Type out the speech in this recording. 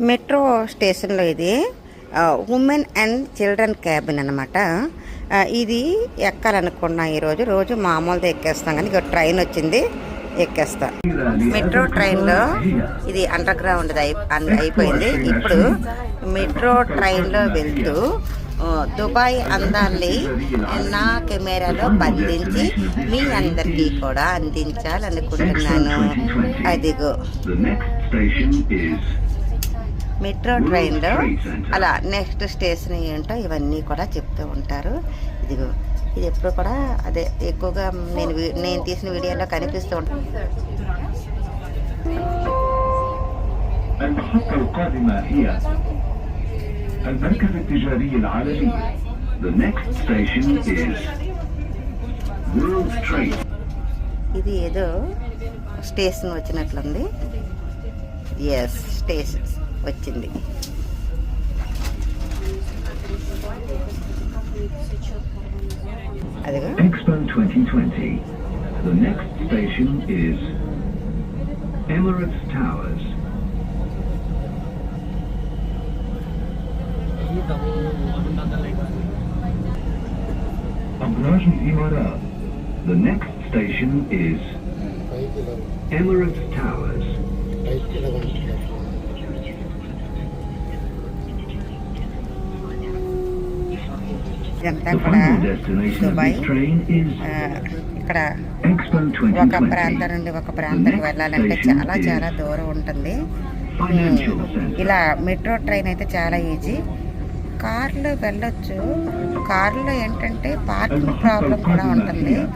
Metro స్టేషన్లో ఇది women and children cabin అనమాట. ఇది ఎక్కాలనుకున్నా రోజు మామూలుగా ఎక్కేస్తాం, కానీ ఇక ట్రైన్ వచ్చింది, ఎక్కేస్తా. మెట్రో ట్రైన్లో ఇది అండర్ గ్రౌండ్ అయిపోయింది. ఇప్పుడు మెట్రో ట్రైన్లో వెళ్తూ దుబాయ్ అందాన్ని నా కెమెరాలో బంధించి మీ అందరికీ కూడా అందించాలనుకుంటున్నాను. అదిగో మెట్రో ట్రైన్లో అలా నెక్స్ట్ స్టేషన్ ఏంటో ఇవన్నీ కూడా చెప్తూ ఉంటారు. ఇదిగో ఇది ఎప్పుడు కూడా అదే ఎక్కువగా నేను తీసిన వీడియోలో కనిపిస్తూ ఉంటుంది. المركز التجاري العالمي. The next station is World Trade. ఇది ఏదో స్టేషన్ వచ్చినట్లుంది. ఎస్, స్టేషన్ వచ్చింది. అదిగో Expo 2020. The next station is Emirates Towers. أبراج الإمارات. The next station is Emirates Towers. ఇదంతా The కూడా final destination of Dubai. this train is ఇక్కడ Expo ఒక 2020. ప్రాంతం నుండి ఒక ప్రాంతానికి వెళ్ళాలంటే చాలా దూరం ఉంటుంది. Financial center. ఇలా మెట్రో ట్రైన్ అయితే చాలా ఈజీ. కార్లో వెళ్ళొచ్చు. కార్లో ఏంటంటే పార్కింగ్ ప్రాబ్లం కూడా ఉంటుంది.